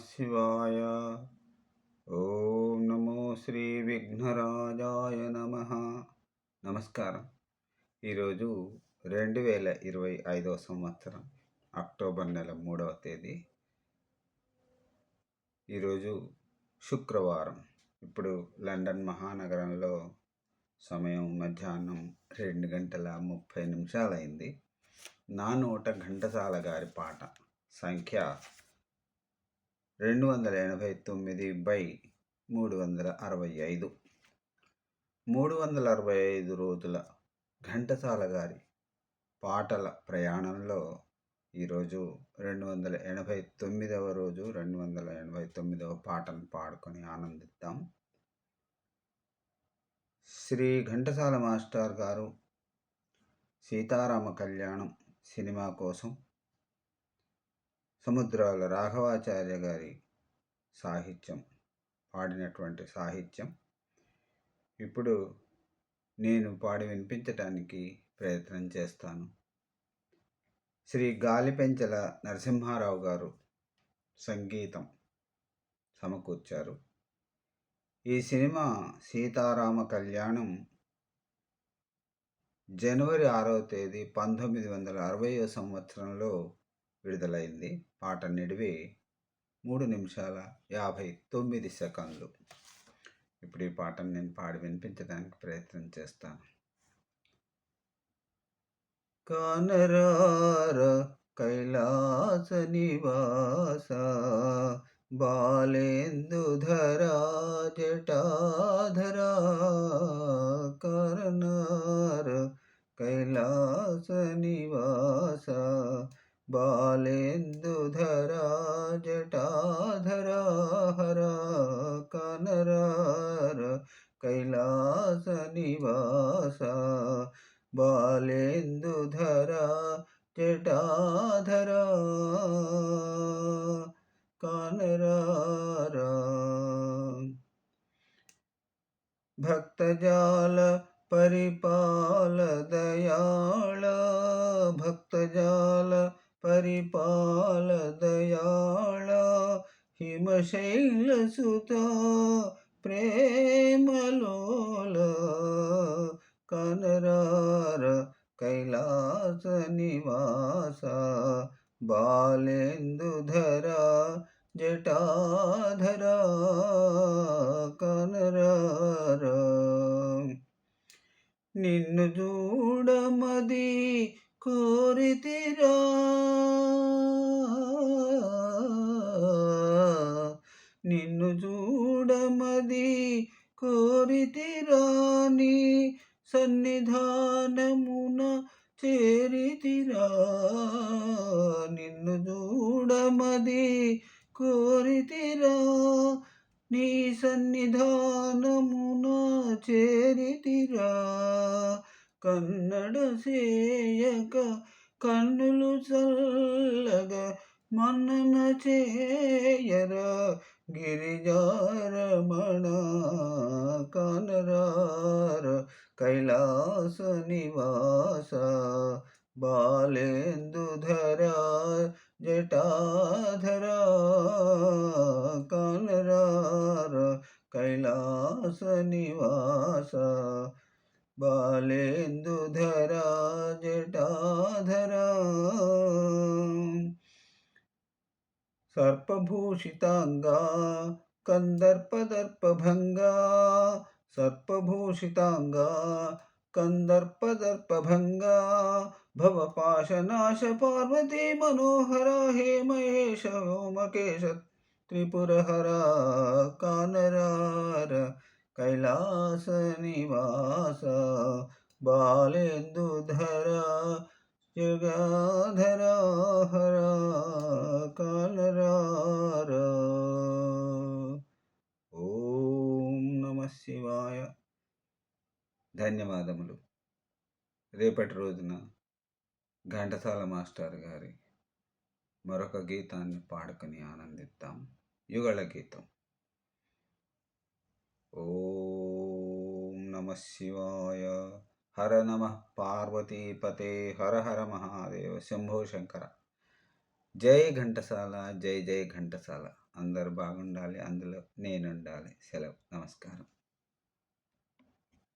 శివాయ. ఓం నమో శ్రీ విఘ్నరాజాయ నమ. నమస్కారం. ఈరోజు 2025 సంవత్సరం అక్టోబర్ నెల 3వ తేదీ. ఈరోజు శుక్రవారం. ఇప్పుడు లండన్ మహానగరంలో సమయం మధ్యాహ్నం 2:30 అయింది. నా నోట ఘంటసాల గారి పాట సంఖ్య 289/365. 365 రోజుల ఘంటసాల గారి పాటల ప్రయాణంలో ఈరోజు 289వ రోజు, 289వ పాటను పాడుకొని ఆనందిద్దాం. శ్రీ ఘంటసాల మాస్టర్ గారు సీతారామ కళ్యాణం సినిమా కోసం సముద్రాల రాఘవాచార్య గారి సాహిత్యం పాడినటువంటి సాహిత్యం ఇప్పుడు నేను పాడి వినిపించటానికి ప్రయత్నం చేస్తాను. శ్రీ గాలిపెంచల నరసింహారావు గారు సంగీతం సమకూర్చారు. ఈ సినిమా సీతారామ కళ్యాణం జనవరి 6వ తేదీ 1960వ సంవత్సరంలో విడుదలైంది. పాట నిడివి 3 నిమిషాల 59 సెకండ్లు. ఇప్పుడు ఈ పాటను నేను పాడి వినిపించడానికి ప్రయత్నం చేస్తాను. కానరార కైలాస నివాస బాలేందుధరా జటాధరా, కానరార కైలాస నివాస బాలేందుధరా జటాధరా హరా, కానరార కైలాస నివాస బాలేందుధరా జటాధరా, కానరార భక్తజాల పరిపాల దయాళ, భక్తజాల పరిపాల దయాళ, హిమశైల సుత ప్రేమలోల, కానరార కైలాస నివాస బాలేందుధరా జటాధరా, కానరార నిన్ను చూడమది కోరితిరా, నిన్ను చూడమది కోరితిరా, నీ సన్నిధానమున చేరితిరా, నిన్ను చూడమది కోరితిరా, నీ సన్నిధానమున చేరితిరా, కన్నడ సేయక కన్నులు చల్లగా మన్నన చేయరా గిరిజారమణ, కానరార కైలాస నివాస బాలేందుధరా జటాధరా, కానరార కైలాస నివాస బాలేందుధరా జటాధరా, సర్పభూషితాంగా కందర్పదర్పభంగా, సర్పభూషితాంగా కందర్పదర్పభంగా, భవపాశనాశ పార్వతీ మనోహర, హే మహేశ వ్యోమకేశ త్రిపురహర, కానరార కైలాస నివాస బాలేందుధరా జగాధరా హరా, కానరార. ఓం నమ శివాయ. ధన్యవాదములు. రేపటి రోజున ఘంటసాల మాస్టర్ గారి మరొక గీతాన్ని పాడుకొని ఆనందిద్దాం. యుగళ గీతం. ఓం నమ శివాయ. హర నమ పార్వతీపతే, హర హర మహాదేవ, శంభో శంకర. జై ఘంటసాల, జై జై ఘంటసాల. అందరూ బాగుండాలి, అందులో నేనుండాలి. సెలవు. నమస్కారం.